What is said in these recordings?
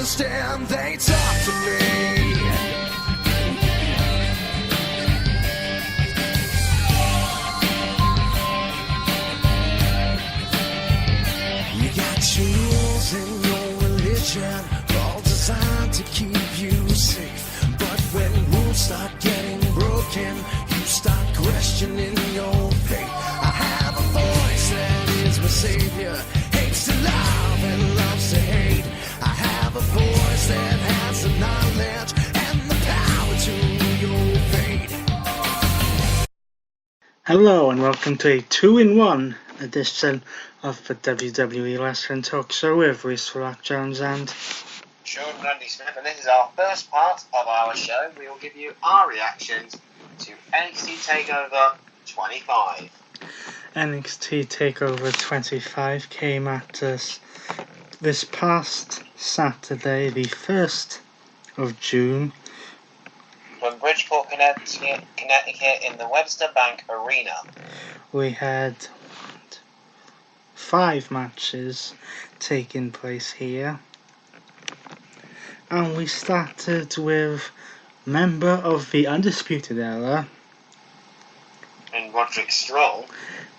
understand, they talk to me. You got your rules and your religion, all designed to keep you safe. But when rules start getting broken, you start questioning your faith. I have a voice that is my savior, hates to love and loves to hate. I have a voice that has the knowledge and the power to your fate. Hello and welcome to a 2-in-1 edition of the WWE Wrestling Talk Show with Reese Rock Jones and Sean Grundy Smith, and this is our first part of our show. We will give you our reactions to NXT Takeover 25. NXT Takeover 25 came at us this past Saturday, the 1st of June. From Bridgeport, Connecticut in the Webster Bank Arena. We had 5 matches taking place here. And we started with member of the Undisputed Era And Roderick Strong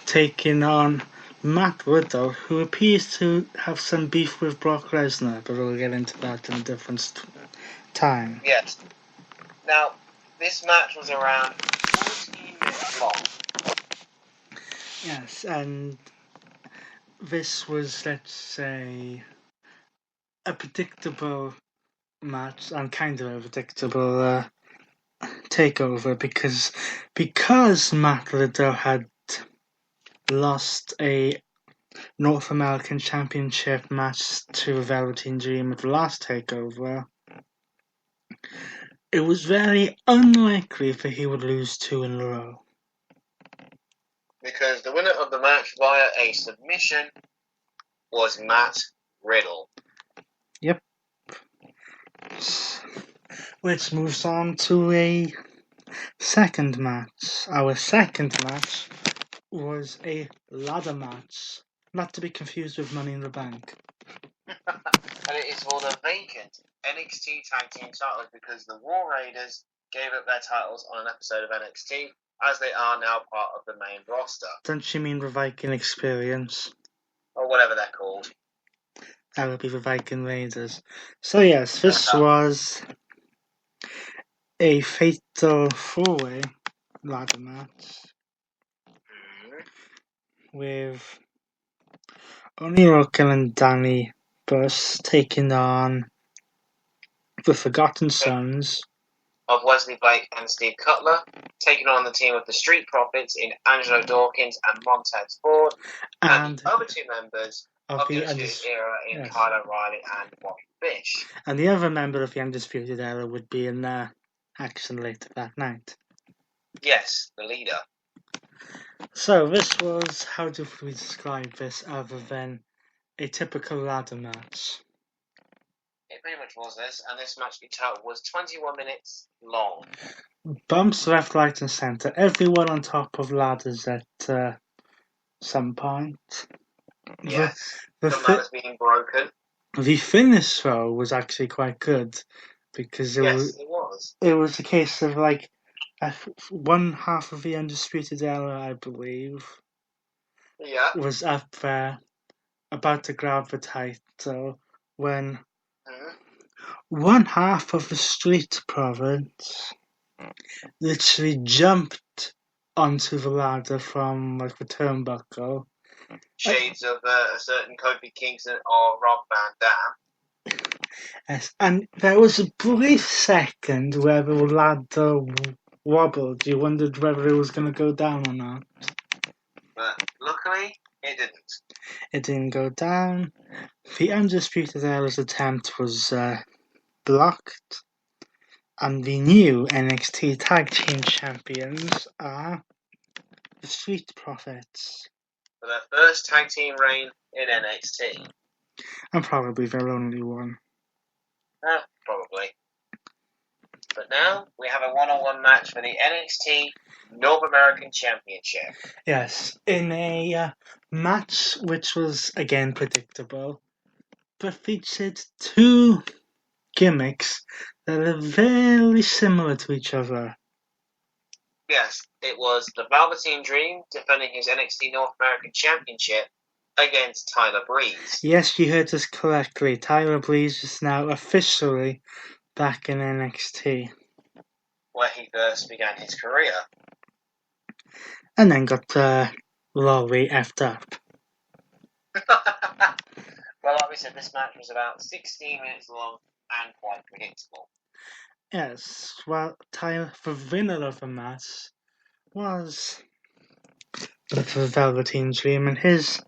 taking on Matt Riddle, who appears to have some beef with Brock Lesnar, but we'll get into that in a different time. Yes. Now, this match was around 14 minutes long. Yes, and this was, let's say, a predictable match and kind of a predictable takeover because Matt Riddle had lost a North American Championship match to Velveteen Dream at the last takeover. It was very unlikely that he would lose 2 in a row. Because the winner of the match via a submission was Matt Riddle. Yep. Which moves on to a second match. Our second match was a ladder match, not to be confused with Money in the Bank. And it is for the vacant NXT Tag Team titles because the War Raiders gave up their titles on an episode of NXT as they are now part of the main roster. Don't you mean the Viking Experience? Or whatever they're called. That would be the Viking Raiders. So yes, this was a fatal 4-way ladder match with Oney Lorcan and Danny Buss taking on the Forgotten Sons of Wesley Blake and Steve Cutler, taking on the team of the Street Profits in Angelo Dawkins and Montez Ford, and the other 2 members of the Undisputed Era in Kyle O'Reilly and Bobby Fish. And the other member of the Undisputed Era would be in action later that night. Yes, the leader. So this was, how do we describe this other than a typical ladder match? It pretty much was this, and this match in total was 21 minutes long. Bumps left, right and centre. Everyone on top of ladders at some point. Yes, the ladders being broken. The finish, though, was actually quite good. Because it was a case of, like, one half of the Undisputed Era, I believe, was up there, about to grab the title, when one half of the Street Province literally jumped onto the ladder from, like, the turnbuckle. Shades of a certain Kofi Kingston or Rob Van Dam. Yes, and there was a brief second where the ladder wobbled. You wondered whether it was going to go down or not. But luckily, it didn't. It didn't go down. The Undisputed Era's attempt was blocked. And the new NXT Tag Team Champions are the Street Profits. For their first tag team reign in NXT. And probably their only one. Probably. But now we have a one-on-one match for the NXT North American Championship. Yes, in a match which was again predictable, but featured 2 gimmicks that are very similar to each other. Yes, it was the Velveteen Dream defending his NXT North American Championship against Tyler Breeze. Yes, you heard us correctly. Tyler Breeze is now officially back in NXT. Where he first began his career. And then got Laurie effed up. Well, like we said, this match was about 16 minutes long and quite predictable. Yes, well, Tyler, the winner of the match was the Velveteen Dream, and his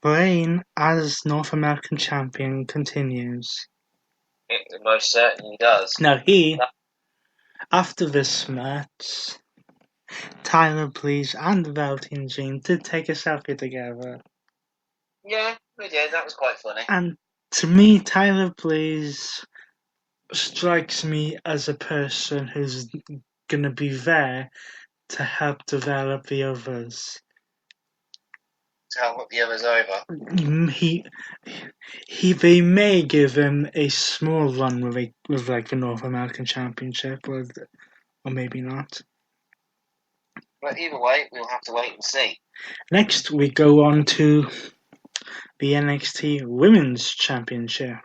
reign as North American Champion continues. It most certainly does. Now after this match, Tyler Breeze and the Velveteen Dream did take a selfie together. Yeah, we did. That was quite funny. And to me, Tyler Breeze strikes me as a person who's going to be there to help develop the others. To help the others over. They may give him a small run with like the North American Championship, or maybe not. But either way, we'll have to wait and see. Next, we go on to the NXT Women's Championship.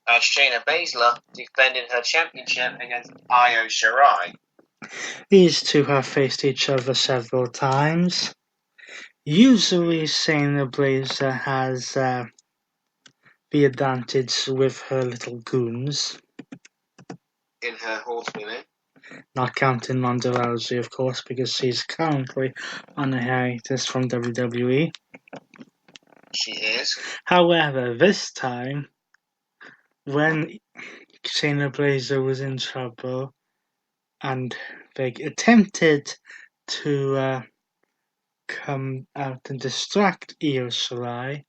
Shayna Baszler defended her championship against Io Shirai. These two have faced each other several times. Usually, Shayna Baszler has the advantage with her little goons. In her horsewomen. Not counting Ronda Rousey, of course, because she's currently on a hiatus from WWE. She is. However, this time, when Shayna Baszler was in trouble and they attempted to come out and distract Io Shirai,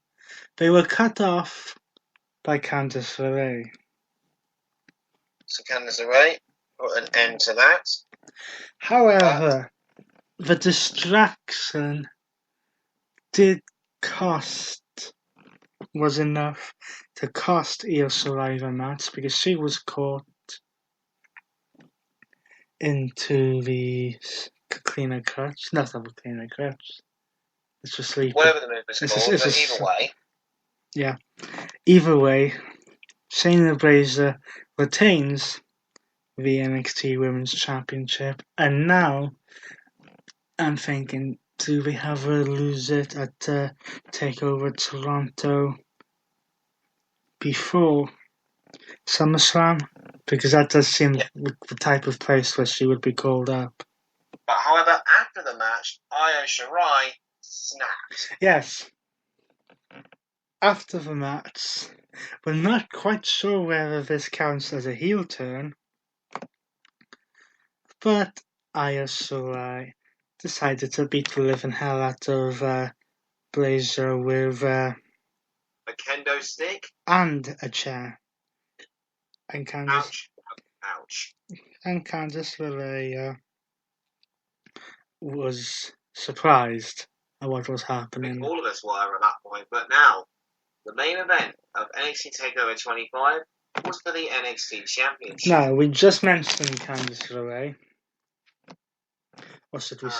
they were cut off by Candice LeRae. So Candice LeRae put an end to that. However, the distraction was enough to cost Io Shirai the match because she was caught into the cleaner crutch. Not the cleaner crutch. It's just sleeping. Whatever the move is called, but either way. Yeah. Either way, Shayna Baszler retains the NXT Women's Championship, and now I'm thinking, do we have her lose it at Takeover Toronto before SummerSlam? Because that does seem the type of place where she would be called up. But however, after the match, Io Shirai snapped. Yes. After the match, we're not quite sure whether this counts as a heel turn, but Io Shirai decided to beat the living hell out of Baszler with a kendo stick and a chair. And Ouch. And Candice LeRae was surprised at what was happening. I think all of us were at that point, but now the main event of NXT TakeOver 25 was for the NXT Championship. No, we just mentioned Candice LeRae. Or should we?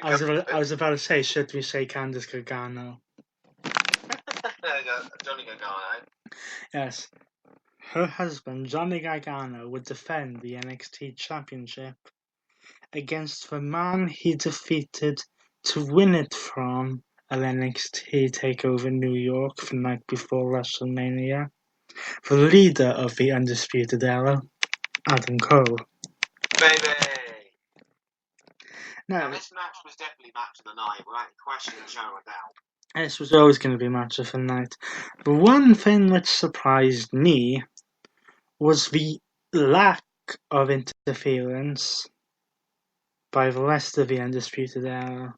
I was about to say, should we say Candice Gargano? Johnny Gargano. Yes. Her husband, Johnny Gargano, would defend the NXT Championship against the man he defeated to win it from an NXT TakeOver New York the night before WrestleMania, the leader of the Undisputed Era, Adam Cole. Baby! Now, this match was definitely match of the night, without question or shadow of doubt. This was always going to be match of the night. The one thing which surprised me was the lack of interference by the rest of the Undisputed Era.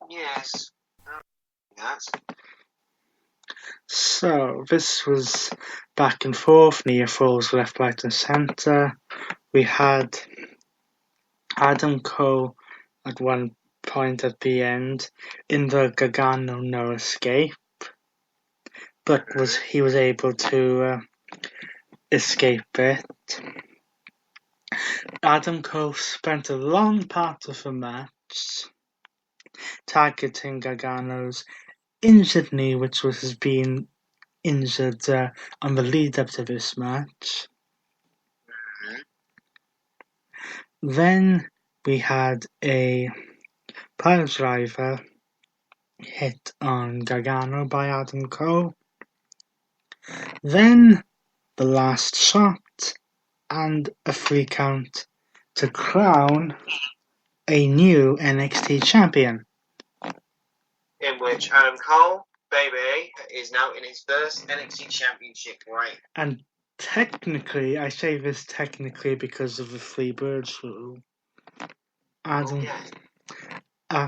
Yes. So, this was back and forth, near falls left, right and centre. We had Adam Cole at one point at the end in the Gargano no escape, but he was able to escape it. Adam Cole spent a long part of the match targeting Gargano's injured knee, which was being injured on the lead up to this match. Then we had a pile driver hit on Gargano by Adam Cole. Then the last shot and a 3 count to crown a new NXT champion. In which Adam Cole, baby, is now in his first NXT championship reign. And Technically, I say this technically because of the Three Birds rule.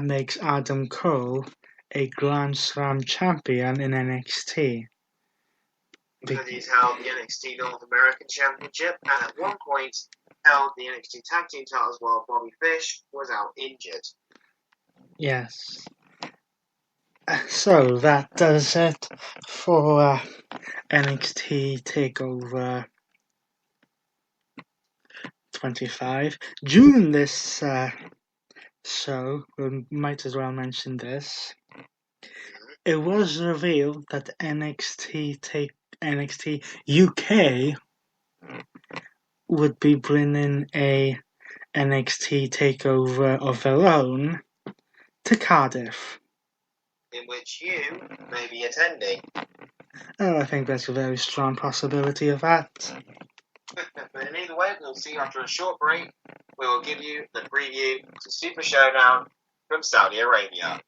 Makes Adam Cole a Grand Slam champion in NXT. Because he's held the NXT North American Championship and at one point held the NXT Tag Team titles while Bobby Fish was out injured. Yes. So that does it for NXT TakeOver 25. During this show, we might as well mention this. It was revealed that NXT UK would be bringing a NXT TakeOver of their own to Cardiff. In which you may be attending. Oh, I think there's a very strong possibility of that. But in either way, we'll see after a short break. We will give you the preview to Super Showdown from Saudi Arabia.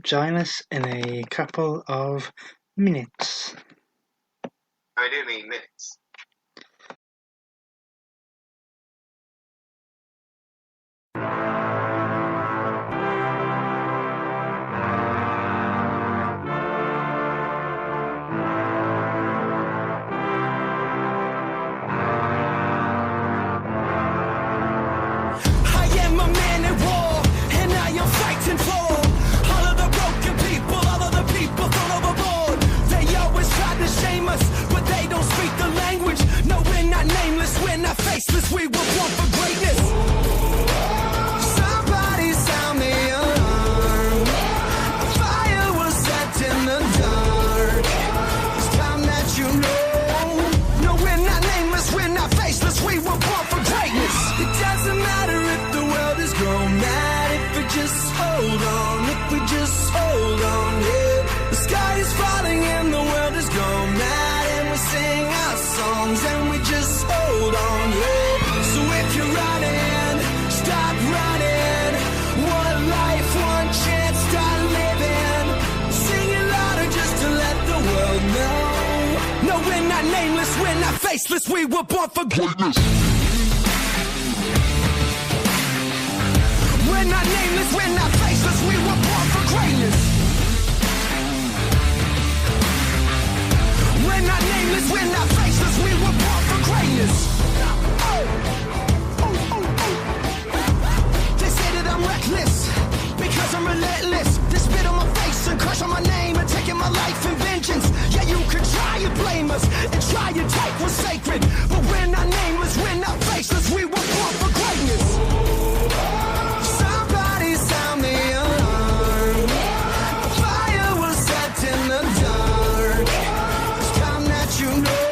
Join us in a couple of minutes. I do mean minutes. Faceless, we were born for greatness. Somebody sound the alarm. A fire was set in the dark. It's time that you know. No, we're not nameless, we're not faceless. We were born for greatness. It doesn't matter if the world is grown mad. If we just hold on, if we just hold on, yeah. The sky is falling and the world is gone mad. And we sing our songs and we just hold on, yeah. So if you're running, stop running. One life, one chance, start living. Sing it louder just to let the world know. No, we're not nameless, we're not faceless. We were born for greatness. We're not nameless, we're not faceless. We were born for greatness. We're not nameless, we're not faceless. We were born for greatness. They say that I'm reckless because I'm relentless. They spit on my face and crush on my name and taking my life in vengeance. Yeah, you could try and blame us and try and take what's sacred, but we're not nameless, we're not faceless. We were born for greatness. Somebody sound the alarm. A fire was set in the dark. It's time that you know.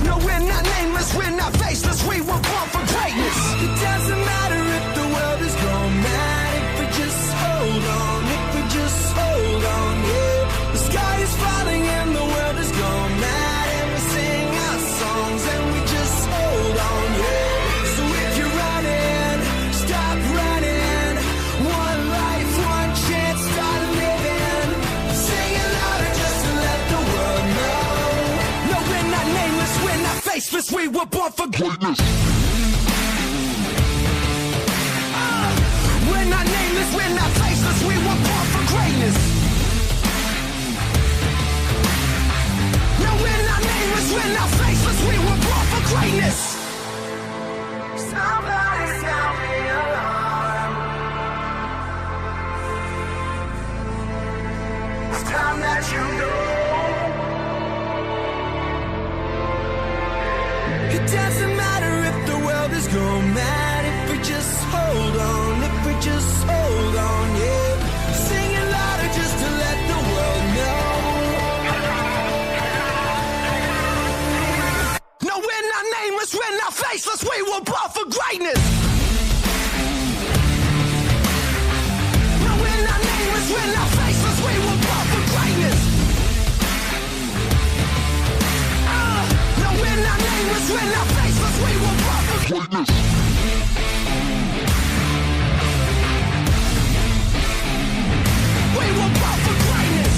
No, we're not nameless, we're not faceless. We were born for greatness. It doesn't matter if the world is gone mad. If we just hold on, if we just hold on, yeah. The sky is falling and the world is gone mad. And we sing our songs and we just hold on, yeah. So if you're running, stop running. One life, one chance, start living. Sing it louder just to let the world know. No, we're not nameless, we're not faceless. We were born for greatness. We're not nameless, we're not faceless. We were born for greatness. No, we're not nameless, we're not faceless. We were born for greatness. Somebody sound the alarm. It's time that you know. It doesn't matter if the world is gone mad. If we just hold on, if we just hold on, yeah. Sing it louder just to let the world know. No, we're not nameless, we're not faceless. We were born for greatness. No, we're not nameless, we're not faceless. We were born for greatness. No, we're not nameless, we're not faceless. We were born for greatness. We were born for greatness.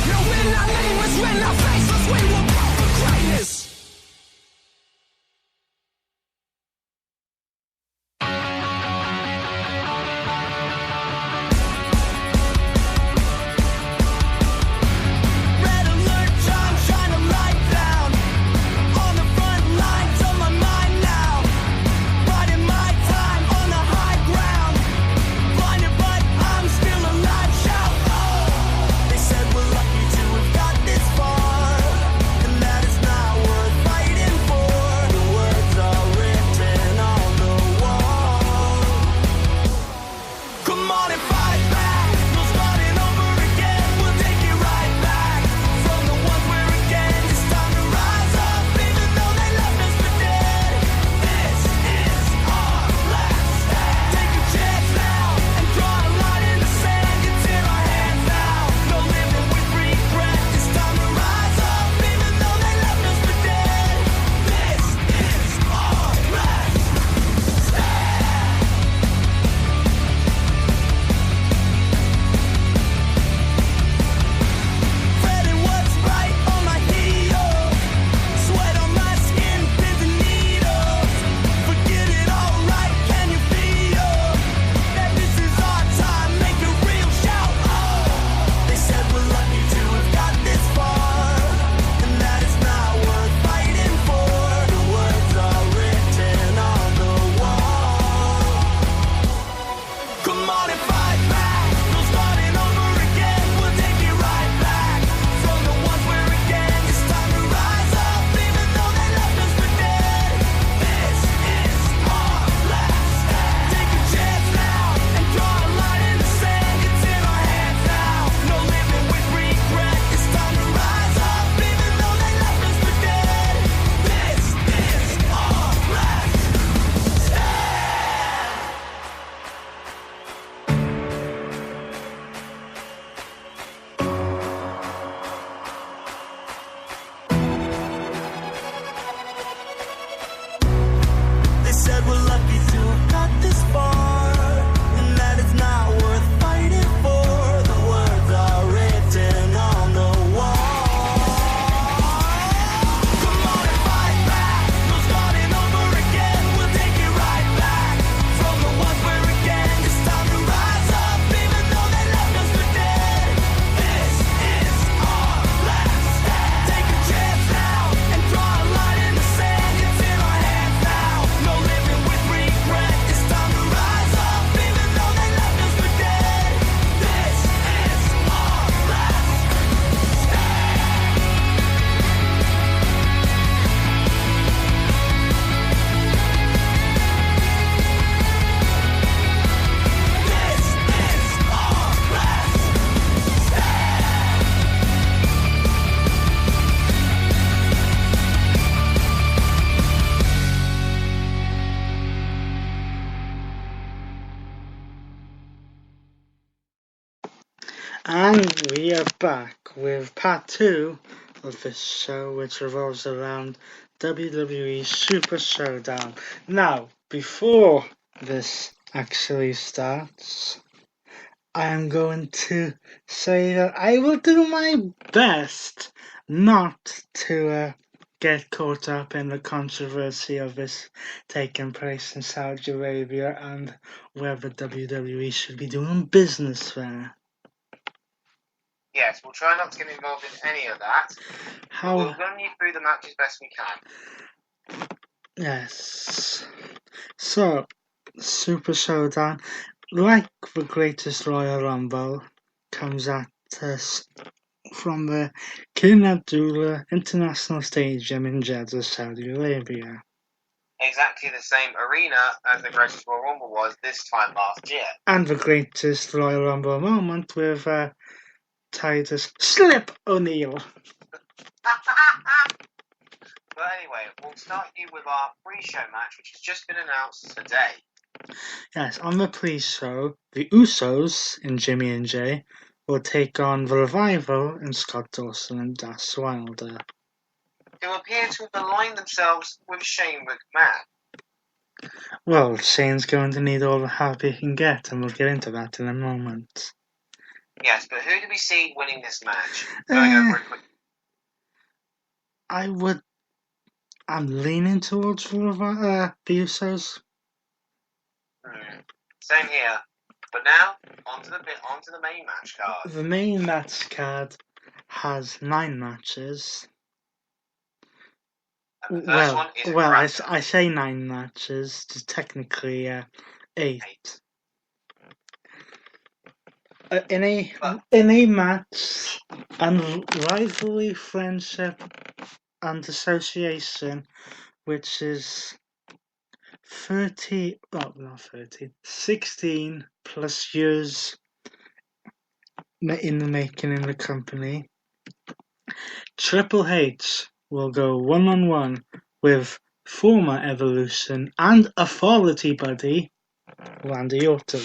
No, we're not and our faceless, we were born for greatness. Red alert, John, shine a light down on the front lines of my mind now. Riding my time on the high ground. Blinded, but I'm still alive. Shout, oh! They said we're lucky to have got this far, and that it's not worth fighting for. The words are written on the wall. Come on and fight back. No starting over again. We'll take it right back from the ones we're against. It's time to rise up, even though they left us for dead. This is our last stand. Take a chance now and draw a line in the sand. It's in our hands now. No living with regret. It's time to rise up, even though they left us for dead. This is our last stand. Treading what's right on my heels. Sweat on my skin, pins and needles. Forget it all right, can you feel that this is our time? Make it real, shout, oh! They said we're lucky to have got this far, and that it's not worth fighting for. The words are written on the wall. Come on and fight back. No starting over again. We'll take it right back from the ones we're against. It's time to rise up, even though they left us for dead. This is our last stand. Take a chance now and draw a line in the sand. It's in our hands now. No living with regret. It's time to rise up, even though they left us for dead. This is our last stand. They said we're lucky to have got this far, and that it's not worth fighting for. The words are written on the wall. Come on and fight back. No starting over again. We'll take it right back from the ones we're against. It's time to rise up, even though they left us for dead. This is our last stand. Take a chance now and draw a line in the sand. It's in our hands now. No living with regret. It's time to rise up, even though they left us for dead. This is our last This is our last stand. And we are back with part 2 of this show, which revolves around WWE Super Showdown. Now, before this actually starts, I am going to say that I will do my best not to get caught up in the controversy of this taking place in Saudi Arabia and whether WWE should be doing business there. Yes, we'll try not to get involved in any of that. We'll run you through the match as best we can. Yes. So, Super Showdown, like the Greatest Royal Rumble, comes at us from the King Abdullah International Stadium in Jeddah, Saudi Arabia. Exactly the same arena as the Greatest Royal Rumble was this time last year. And the Greatest Royal Rumble moment with Titus Slip O'Neil. But anyway, we'll start you with our pre-show match, which has just been announced today. Yes, on the pre-show, the Usos in Jimmy and Jay will take on the Revival in Scott Dawson and Das Wilder, who appear to have aligned themselves with Shane McMahon. Well, Shane's going to need all the help he can get, and we'll get into that in a moment. Yes, but who do we see winning this match? Going over it quickly. I'm leaning towards the Usos. Same here. But now, onto the main match card. The main match card has 9 matches. And the first one is I say 9 matches, just technically 8. In a match and rivalry, friendship, and association, which is 16 plus years in the making in the company, Triple H will go one-on-one with former Evolution and Authority buddy Randy Orton.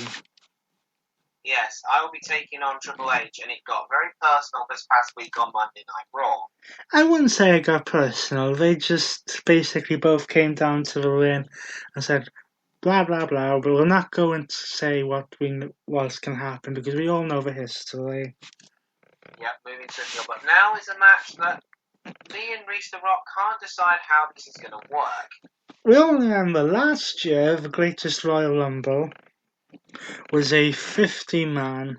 Yes, I will be taking on Triple H, and it got very personal this past week on Monday Night Raw. I wouldn't say it got personal. They just basically both came down to the ring and said, blah, blah, blah, but we're not going to say what's going to happen because we all know the history. Yep, moving to but now is a match that me and Reese the Rock can't decide how this is going to work. We all remember last year, the Greatest Royal Rumble was a 50-man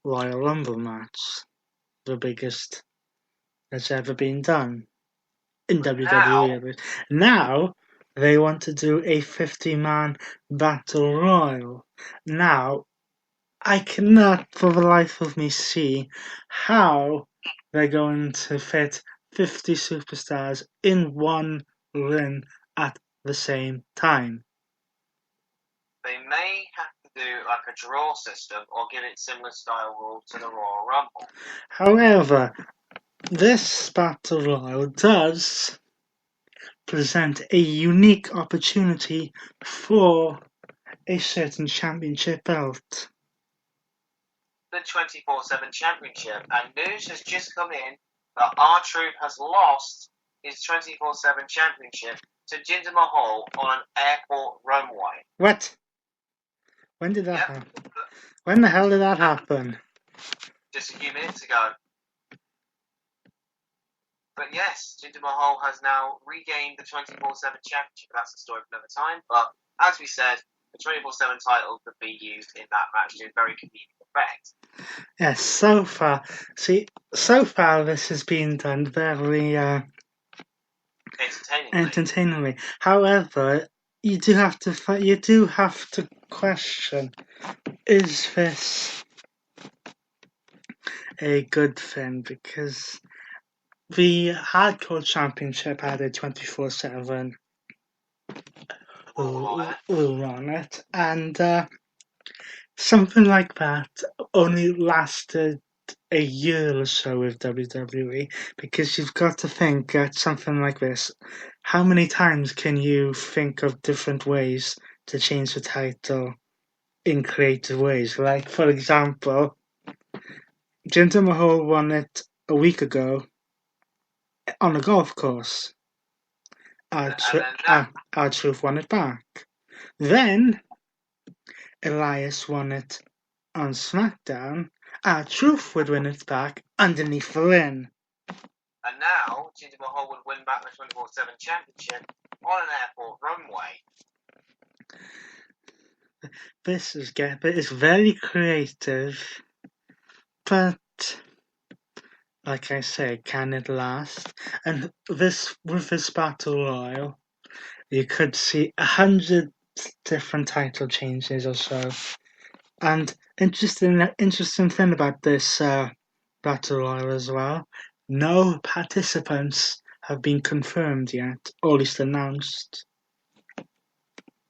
Royal Rumble match. The biggest that's ever been done in WWE. Now they want to do a 50-man Battle Royal. Now, I cannot for the life of me see how they're going to fit 50 superstars in one ring at the same time. They may have to do like a draw system or give it similar style rules to the Royal Rumble. However, this Battle Royal does present a unique opportunity for a certain championship belt. The 24/7 championship, and news has just come in that R-Truth has lost his 24/7 championship to Jinder Mahal on an airport runway. What? When did that happen? When the hell did that happen? Just a few minutes ago. But yes, Jinder Mahal has now regained the 24/7 championship. That's a story for another time. But as we said, the 24/7 title could be used in that match to a very convenient effect. Yes, so far this has been done very entertainingly. However, you do have to question: is this a good thing? Because the Hardcore Championship had a 24/7 rule on it, and something like that only lasted a year or so with WWE, because you've got to think at something like this, how many times can you think of different ways to change the title in creative ways? Like, for example, Jinder Mahal won it a week ago on a golf course. R-Truth won it back. Then Elias won it on SmackDown. R-Truth would win it back underneath the ring. And now Jinder Mahal would win back the 24/7 championship on an airport runway. This is very creative, but like I say, can it last? And with this Battle Royal, you could see 100 different title changes or so. And interesting thing about this Battle Royal as well, no participants have been confirmed yet, or at least announced.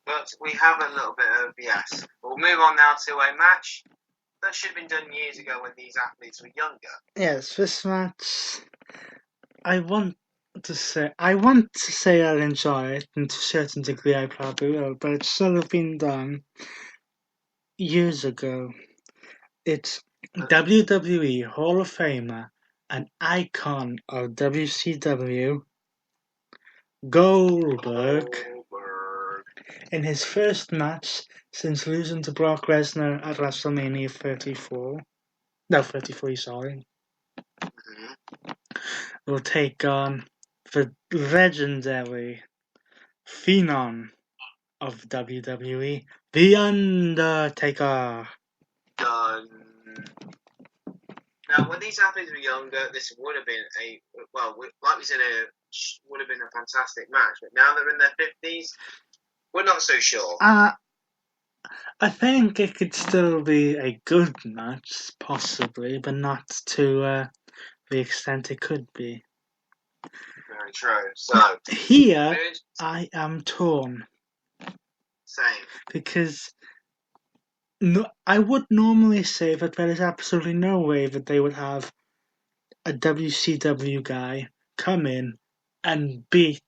But we have a little bit of yes. We'll move on now to a match that should have been done years ago when these athletes were younger. Yes, this match, I want to say I'll enjoy it, and to a certain degree I probably will, but it should have been done years ago. It's WWE Hall of Famer, an icon of WCW, Goldberg, in his first match since losing to Brock Lesnar at WrestleMania 33, will take on the legendary phenom of WWE, The Undertaker. Now, when these athletes were younger, this would have been like we said, would have been a fantastic match. But now they're in their 50s, we're not so sure. I think it could still be a good match, possibly, but not to the extent it could be. Very true. So here, I am torn. Same. Because I would normally say that there is absolutely no way that they would have a WCW guy come in and beat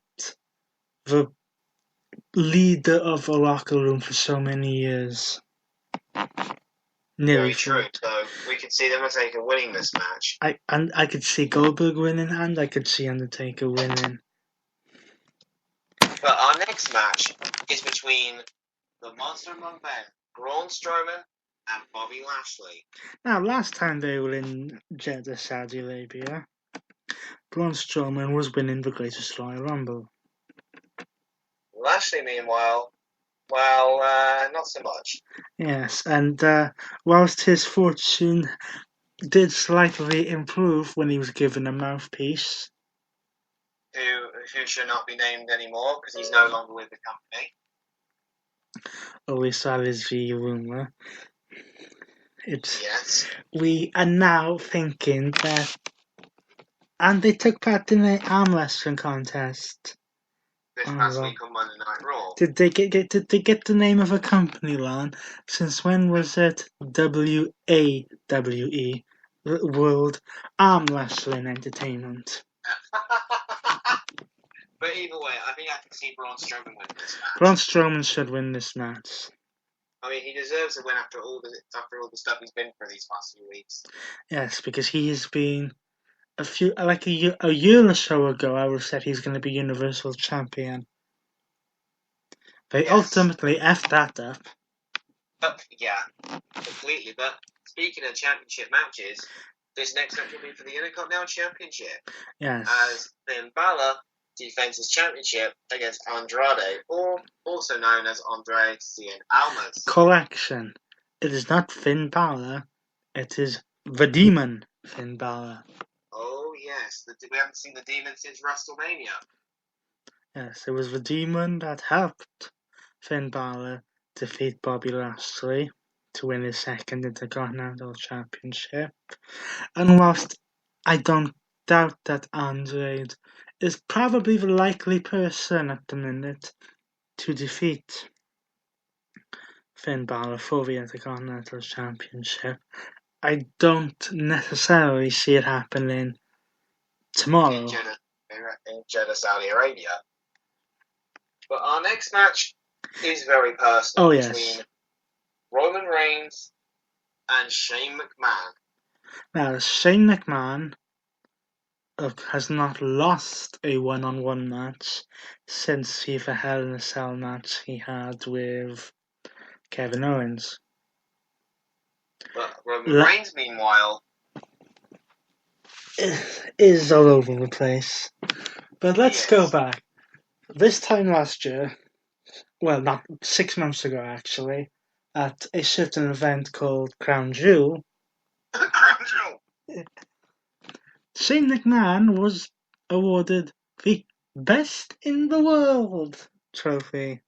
the leader of a locker room for so many years. Very true. So we could see the Undertaker winning this match. I could see Goldberg winning, and I could see Undertaker winning. But our next match is between the Monster Among Men, Braun Strowman, and Bobby Lashley. Now, last time they were in Jeddah, Saudi Arabia, Braun Strowman was winning the Greatest Royal Rumble. Lashley, meanwhile, not so much. Yes, and whilst his fortune did slightly improve when he was given a mouthpiece, who should not be named anymore because he's no longer with the company. Always that is the rumour. Yes. We are now thinking that, and they took part in an arm wrestling contest. This past week on Monday Night Raw. Did they get the name of a company, Lon? Since when was it WAWE, World Arm Wrestling Entertainment? But either way, I think I can see Braun Strowman win this match. Braun Strowman should win this match. I mean, he deserves a win after all the stuff he's been through these past few weeks. Yes, because he has been a year or so ago. I would have said he's going to be Universal Champion. They ultimately effed that up. Yeah, completely. But speaking of championship matches, this next match will be for the Intercontinental Championship. Yes. As Finn Balor defends his championship against Andrade, or also known as Andre Cien Almas. Correction. It is not Finn Balor. It is the Demon Finn Balor. Oh, yes. We haven't seen the Demon since WrestleMania. Yes, it was the Demon that helped Finn Balor defeat Bobby Lashley to win his second Intercontinental Championship. And whilst I don't doubt that Andrade is probably the likely person at the minute to defeat Finn Balor for the Intercontinental Championship, I don't necessarily see it happening tomorrow. In Jeddah, Saudi Arabia. But our next match is very personal between Roman Reigns and Shane McMahon. Now, Shane McMahon has not lost a one-on-one match since the Hell in a Cell match he had with Kevin Owens. But Roman Reigns, meanwhile, is all over the place. But let's go back. This time last year, well, not 6 months ago actually, at a certain event called Crown Jewel, Shane McMahon was awarded the Best in the World trophy.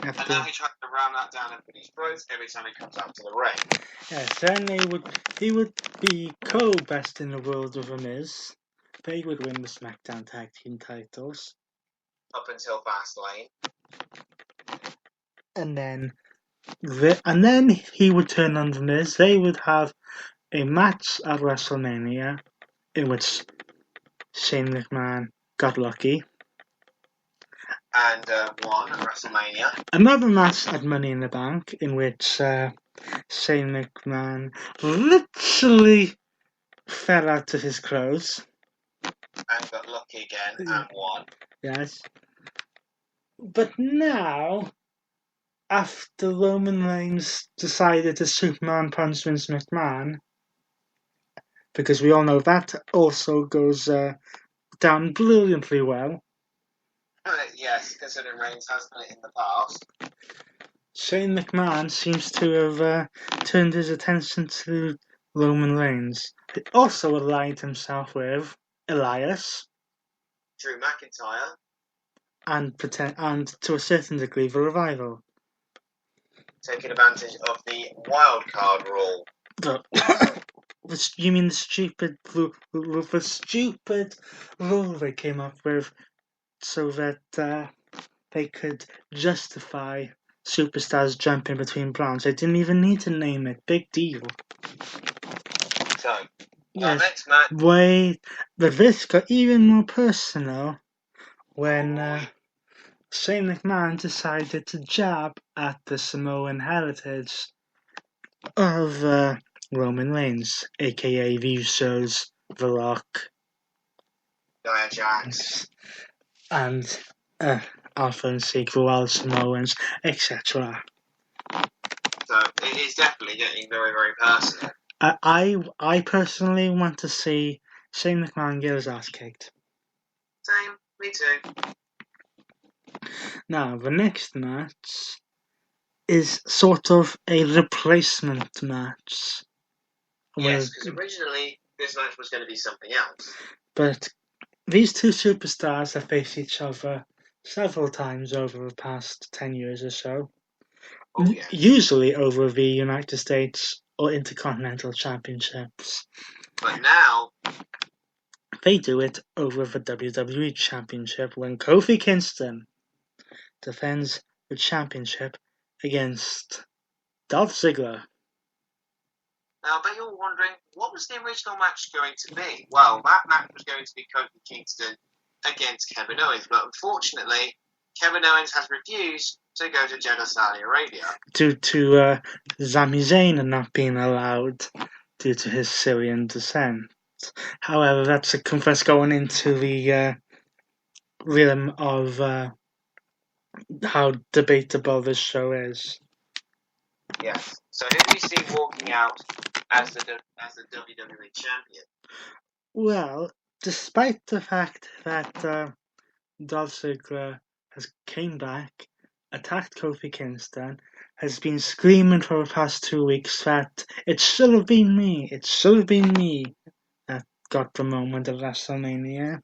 And now he tries to ram that down everybody's throats every time he comes out to the ring. Yes, then he would be co-best in the world with The Miz. They would win the SmackDown Tag Team titles. Up until Fastlane. And then he would turn on The Miz. They would have a match at WrestleMania in which Shane McMahon got lucky. And won at WrestleMania. Another match at Money in the Bank in which Shane McMahon literally fell out of his clothes. And got lucky again and won. Yes. But now, after Roman Reigns decided to Superman punch Vince McMahon, because we all know that also goes SmackDown brilliantly well. Yes, considering Reigns has done it in the past. Shane McMahon seems to have turned his attention to Roman Reigns. He also aligned himself with Elias, Drew McIntyre, and to a certain degree the Revival. Taking advantage of the wild card rule. You mean the stupid rule they came up with so that they could justify superstars jumping between brands? They didn't even need to name it. Big deal. So, our next match. But this got even more personal when Shane McMahon decided to jab at the Samoan heritage of Roman Reigns, aka the Usos, The Rock, Nia Jax, and Alpha and Sigma, all Samoans, etc. So it is definitely getting very, very personal. I personally want to see Shane McMahon get his ass kicked. Same, me too. Now, the next match is sort of a replacement match. Yes, because originally this match was going to be something else. But these two superstars have faced each other several times over the past 10 years or so. Oh, yes. Usually over the United States or Intercontinental Championships. But now they do it over the WWE Championship when Kofi Kingston defends the championship against Dolph Ziggler. Now, I bet you're wondering, what was the original match going to be? Well, that match was going to be Kofi Kingston against Kevin Owens, but unfortunately, Kevin Owens has refused to go to Jeddah, Saudi Arabia. Due to Sami Zayn not being allowed due to his Syrian descent. However, that's going into the realm of how debatable this show is. Yes. So who do you see walking out as the WWE champion? Well, despite the fact that Dolph Ziggler has came back, attacked Kofi Kingston, has been screaming for the past 2 weeks that it should have been me that got the moment at WrestleMania.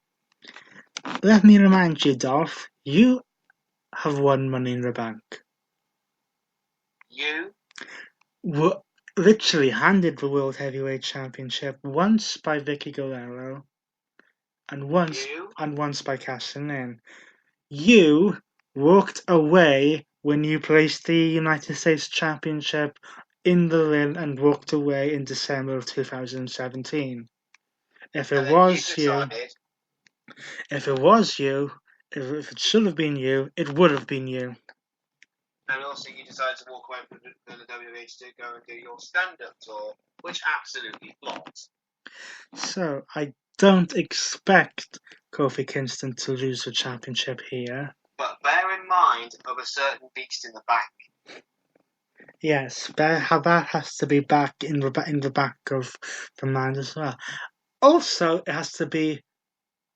Let me remind you, Dolph, you have won Money in the Bank. You were literally handed the World Heavyweight Championship once by Vicky Guerrero and once by cashing in. You walked away when you placed the United States Championship in the ring and walked away in December of 2017. If it should have been you, it would have been you. And also you decided to walk away from the WWE to go and do your stand-up tour, which absolutely flopped. So, I don't expect Kofi Kingston to lose the championship here. But bear in mind of a certain beast in the back. Yes, that has to be back in the back of the mind as well. Also, it has to be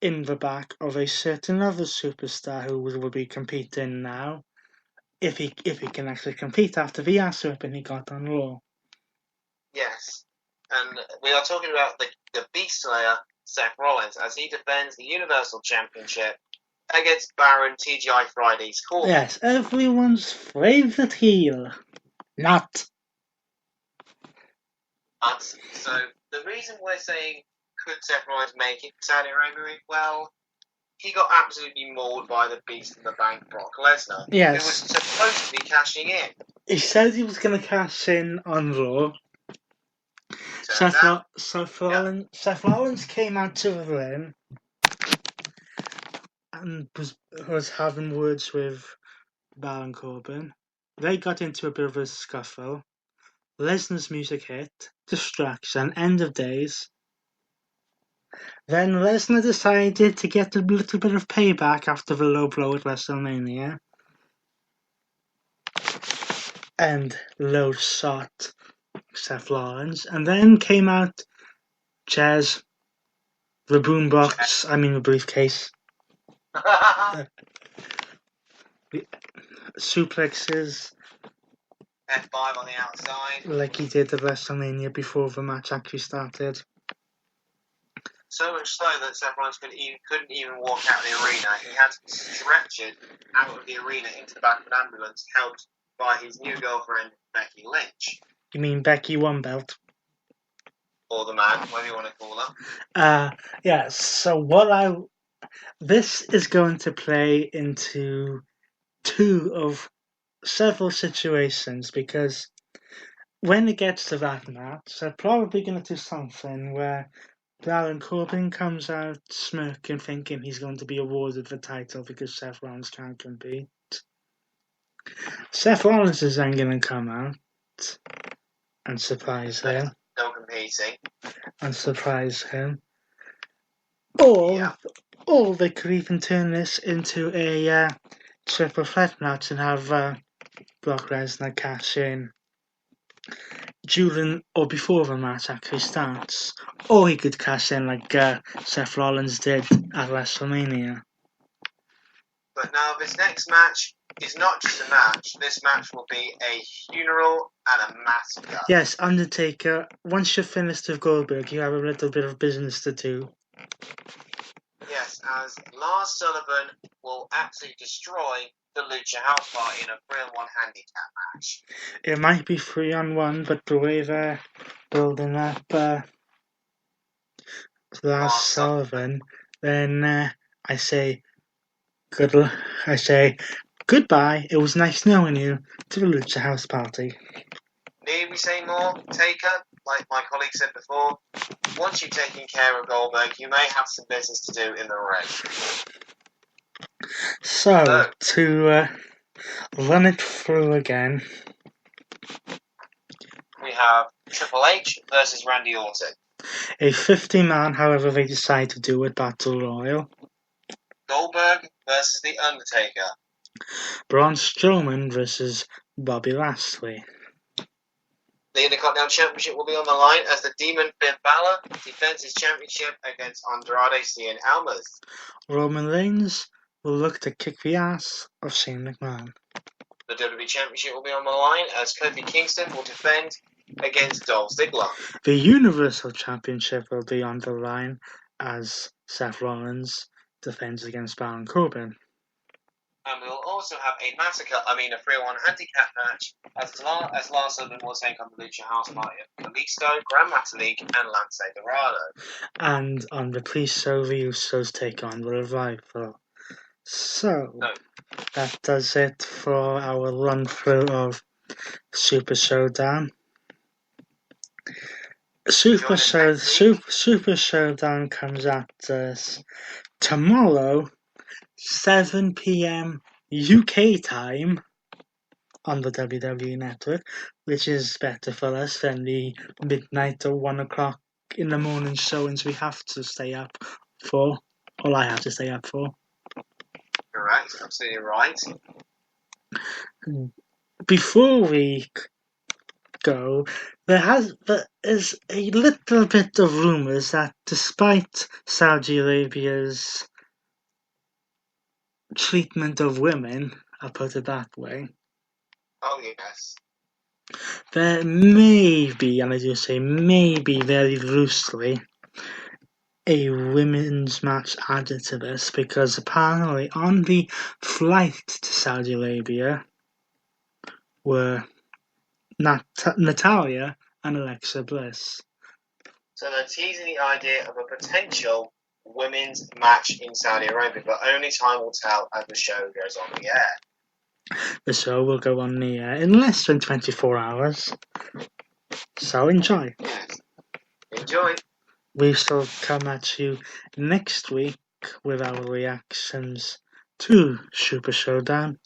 in the back of a certain other superstar who will be competing now. If he can actually compete after the ass whipping he got on Raw. Yes. And we are talking about the Beast Slayer, Seth Rollins, as he defends the Universal Championship against Baron TGI Friday's Corbin. Yes, everyone's favourite heel. Not. So, the reason we're saying, could Seth Rollins make it to Saudi Arabia? Well, he got absolutely mauled by the Beast in the Bank, Brock Lesnar. Yes. Who was supposed to be cashing in. He said he was going to cash in on Raw. Seth Rollins came out to the ring and was having words with Baron Corbin. They got into a bit of a scuffle. Lesnar's music hit. Distraction. End of days. Then Lesnar decided to get a little bit of payback after the low blow at WrestleMania. And low shot Seth Rollins. And then came out Jez, the boombox, the briefcase. Suplexes. F5 on the outside. Like he did at WrestleMania before the match actually started. So much so that Seth Rollins couldn't even walk out of the arena. He had to be stretchered out of the arena into the back of an ambulance, helped by his new girlfriend, Becky Lynch. You mean Becky One Belt? Or the man, whatever you want to call her. Yeah, so this is going to play into two of several situations, because when it gets to that match, they're probably going to do something where Baron Corbin comes out smirking, thinking he's going to be awarded the title because Seth Rollins can't compete. Seth Rollins is then going to come out and surprise him. No competing. And surprise him. Or they could even turn this into a triple threat match and have Brock Lesnar cash in during or before the match actually starts. Or he could cash in like Seth Rollins did at WrestleMania. But now this next match is not just a match. This match will be a funeral and a massacre. Yes, Undertaker, once you're finished with Goldberg, you have a little bit of business to do. Yes, as Lars Sullivan will absolutely destroy the Lucha House Party in a 3-on-1 handicap match. It might be 3-on-1, but the way they're building up Lars Sullivan, then I say goodbye. It was nice knowing you to the Lucha House Party. Need we say more, Taker? Like my colleague said before, once you've taken care of Goldberg, you may have some business to do in the ring. So to run it through again, we have Triple H versus Randy Orton. A 50-man, however they decide to do it, Battle Royal. Goldberg versus The Undertaker. Braun Strowman versus Bobby Lashley. The Intercontinental Championship will be on the line as the Demon Finn Balor defends his championship against Andrade Cien Almas. Roman Reigns will look to kick the ass of Shane McMahon. The WWE Championship will be on the line as Kofi Kingston will defend against Dolph Ziggler. The Universal Championship will be on the line as Seth Rollins defends against Baron Corbin. And we'll also have a 3-on-1 handicap match as Lars Sullivan will take on the Lucha House Party of Kalisto, Gran Metalik, and Lance Dorado. And on the pre-show, the Usos take on the Revival. So, that does it for our run-through of Super Showdown. Super Showdown comes at us tomorrow, 7 p.m. UK time on the WWE Network, which is better for us than the midnight or 1 o'clock in the morning showings we have to stay up for, or I have to stay up for. Correct, absolutely right. Before we go, there is a little bit of rumours that despite Saudi Arabia's treatment of women, I'll put it that way. Oh, yes. There may be, and I do say maybe very loosely, a women's match added to this, because apparently on the flight to Saudi Arabia were Natalya and Alexa Bliss. So they're teasing the idea of a potential women's match in Saudi Arabia, but only time will tell as the show goes on the air. The show will go on the air in less than 24 hours. So enjoy. Yes. Enjoy. We shall come at you next week with our reactions to Super Showdown.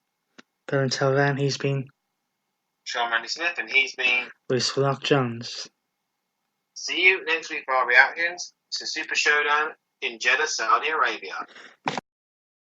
But until then, he's been Sean Randy Smith, and he's been Bruce Rock Jones. See you next week for our reactions to Super Showdown in Jeddah, Saudi Arabia.